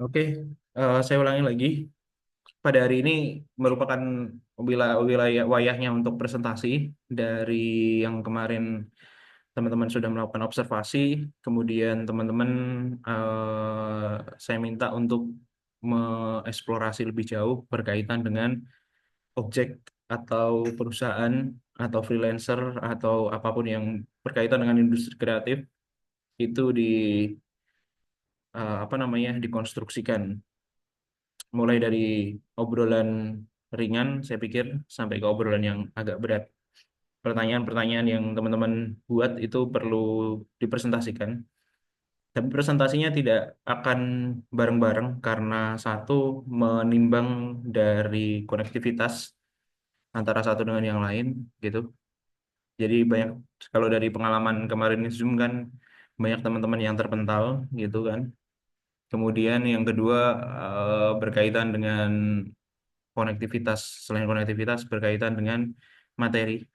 Oke, saya ulangi lagi. Pada hari ini merupakan wilayah wayahnya untuk presentasi dari yang kemarin teman-teman sudah melakukan observasi, kemudian teman-teman saya minta untuk mengeksplorasi lebih jauh berkaitan dengan objek atau perusahaan atau freelancer atau apapun yang berkaitan dengan industri kreatif itu apa namanya dikonstruksikan mulai dari obrolan ringan, saya pikir, sampai ke obrolan yang agak berat. Pertanyaan-pertanyaan yang teman-teman buat itu perlu dipresentasikan. Tapi presentasinya tidak akan bareng-bareng karena satu menimbang dari konektivitas antara satu dengan yang lain, gitu. Jadi banyak kalau dari pengalaman kemarin di Zoom kan banyak teman-teman yang terpental, gitu kan. Kemudian yang kedua berkaitan dengan konektivitas, selain konektivitas berkaitan dengan materi.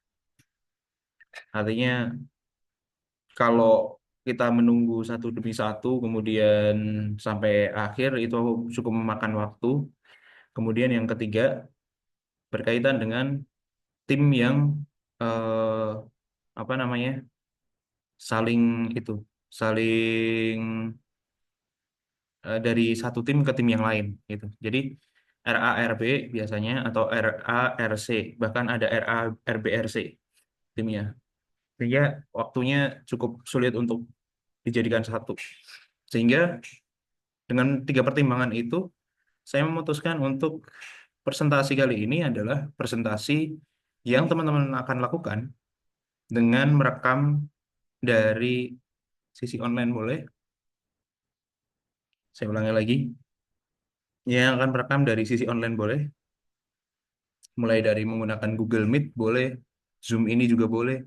Artinya kalau kita menunggu satu demi satu, kemudian sampai akhir itu cukup memakan waktu. Kemudian yang ketiga berkaitan dengan tim yang eh, apa namanya saling itu saling dari satu tim ke tim yang lain gitu. Jadi RA-RB biasanya atau RA-RC bahkan ada RA-RB-RC timnya. Sehingga waktunya cukup sulit untuk dijadikan satu. Sehingga dengan tiga pertimbangan itu, saya memutuskan untuk presentasi kali ini adalah presentasi yang teman-teman akan lakukan dengan merekam dari sisi online boleh. Saya ulangi lagi. Yang akan merekam dari sisi online boleh. Mulai dari menggunakan Google Meet boleh, Zoom ini juga boleh.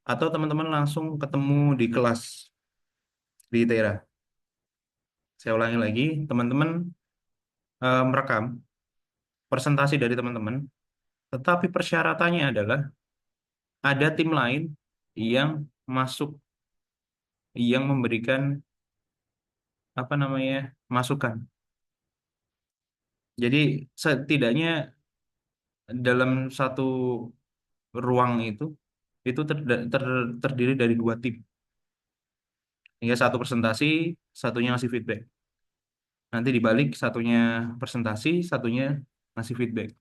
Atau teman-teman langsung ketemu di kelas di Tera. Saya ulangi lagi, teman-teman merekam presentasi dari teman-teman, tetapi persyaratannya adalah ada tim lain yang masuk, yang memberikan apa namanya masukan. Jadi setidaknya dalam satu ruang itu terdiri dari dua tim. Hingga satu presentasi, satunya ngasih feedback. Nanti dibalik satunya presentasi, satunya ngasih feedback.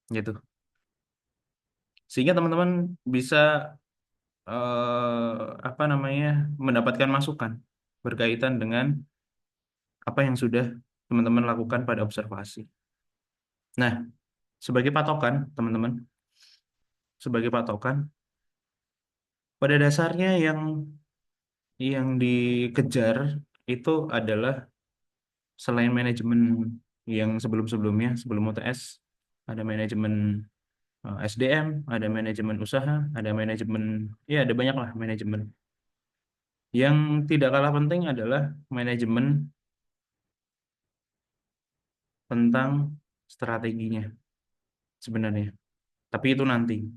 Gitu. Sehingga teman-teman bisa apa namanya mendapatkan masukan berkaitan dengan apa yang sudah teman-teman lakukan pada observasi. Nah, sebagai patokan, teman-teman, sebagai patokan, pada dasarnya yang dikejar itu adalah selain manajemen yang sebelum-sebelumnya, sebelum UTS, ada manajemen SDM, ada manajemen usaha, ada manajemen, ya ada banyak lah manajemen. Yang tidak kalah penting adalah manajemen tentang strateginya sebenarnya. Tapi itu nanti.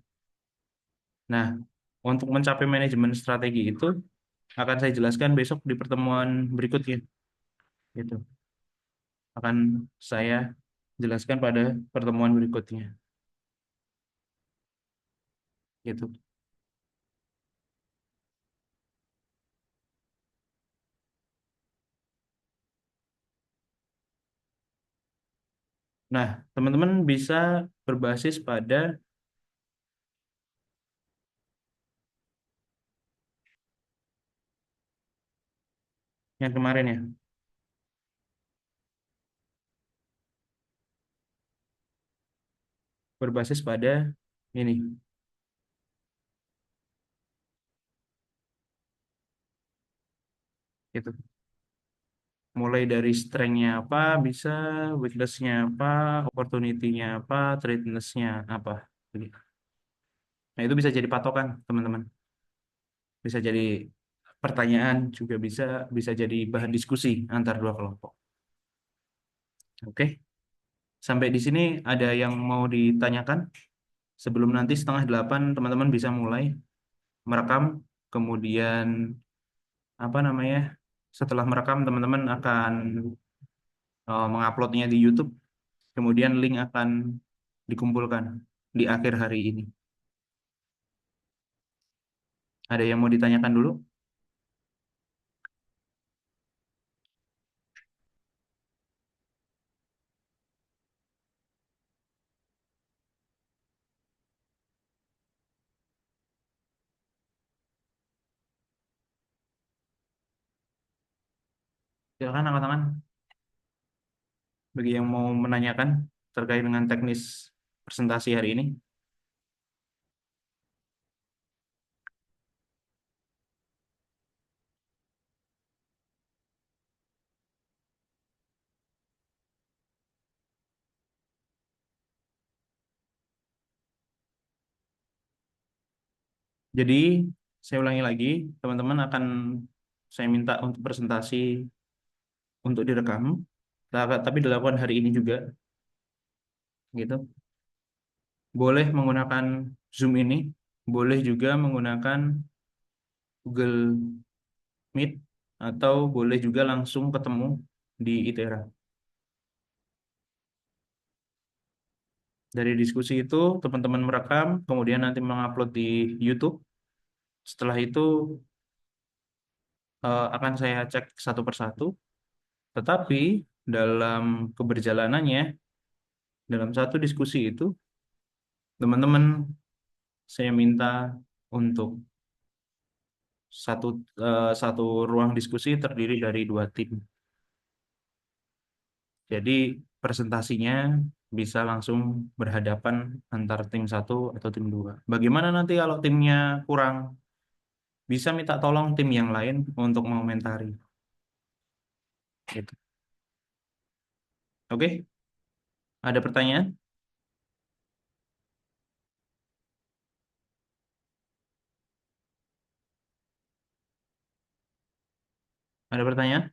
Nah, untuk mencapai manajemen strategi itu akan saya jelaskan besok di pertemuan berikutnya. Gitu. Akan saya jelaskan pada pertemuan berikutnya. Gitu. Nah, teman-teman bisa berbasis pada yang kemarin ya. Berbasis pada ini. Gitu. Mulai dari strength-nya apa, bisa weakness-nya apa, opportunity-nya apa, threatness-nya apa. Begitu. Nah, itu bisa jadi patokan, teman-teman. Bisa jadi pertanyaan, juga bisa jadi bahan diskusi antar dua kelompok. Oke, sampai di sini ada yang mau ditanyakan? Sebelum nanti 7:30 teman-teman bisa mulai merekam, kemudian apa namanya? setelah merekam teman-teman akan menguploadnya di YouTube, kemudian link akan dikumpulkan di akhir hari ini. Ada yang mau ditanyakan dulu? Silakan angkat tangan bagi yang mau menanyakan terkait dengan teknis presentasi hari ini. Jadi, saya ulangi lagi, teman-teman akan saya minta untuk presentasi untuk direkam, tapi dilakukan hari ini juga, gitu. Boleh menggunakan Zoom ini, boleh juga menggunakan Google Meet, atau boleh juga langsung ketemu di ITERA. Dari diskusi itu, teman-teman merekam, kemudian nanti mengupload di YouTube. Setelah itu, akan saya cek satu persatu. Tetapi, dalam keberjalanannya, dalam satu diskusi itu, teman-teman saya minta untuk satu satu ruang diskusi terdiri dari dua tim. Jadi presentasinya bisa langsung berhadapan antar tim satu atau tim dua. Bagaimana nanti kalau timnya kurang? Bisa minta tolong tim yang lain untuk mengomentari. Gitu. Oke, ada pertanyaan? Ada pertanyaan?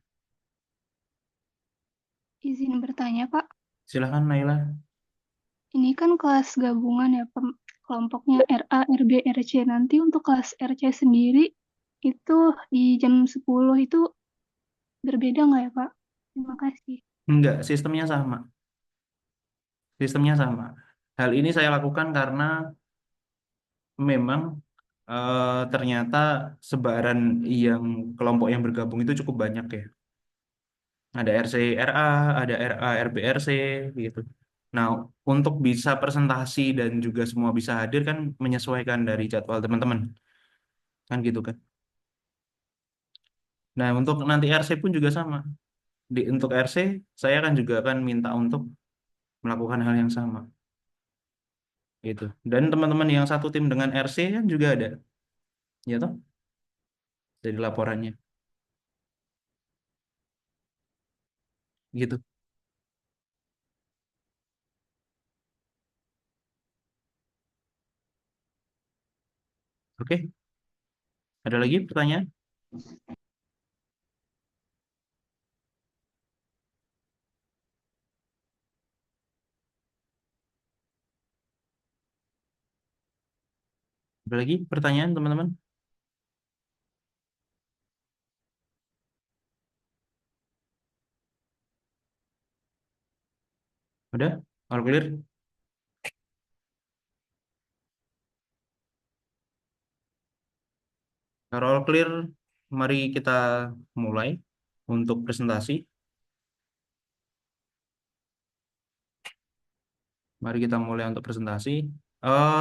Izin bertanya, Pak. Silahkan Naila. Ini kan kelas gabungan ya, kelompoknya RA, RB, RC. Nanti untuk kelas RC sendiri itu di jam 10 itu berbeda nggak ya, Pak? Terima kasih. Enggak, sistemnya sama. Sistemnya sama. Hal ini saya lakukan karena memang ternyata sebaran yang kelompok yang bergabung itu cukup banyak ya. Ada RC RA, ada RA RB RC gitu. Nah, untuk bisa presentasi dan juga semua bisa hadir kan menyesuaikan dari jadwal teman-teman. Kan gitu kan. Nah, untuk nanti RC pun juga sama. Untuk RC saya kan juga akan minta untuk melakukan hal yang sama gitu. Dan teman-teman yang satu tim dengan RC kan juga ada, ya toh? Dari laporannya gitu. Oke, ada lagi pertanyaan? Ada lagi pertanyaan teman-teman? Udah? All clear? Kalau all clear, mari kita mulai untuk presentasi. Mari kita mulai untuk presentasi.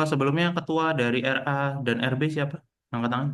Sebelumnya ketua dari RA dan RB siapa? Angkat tangan.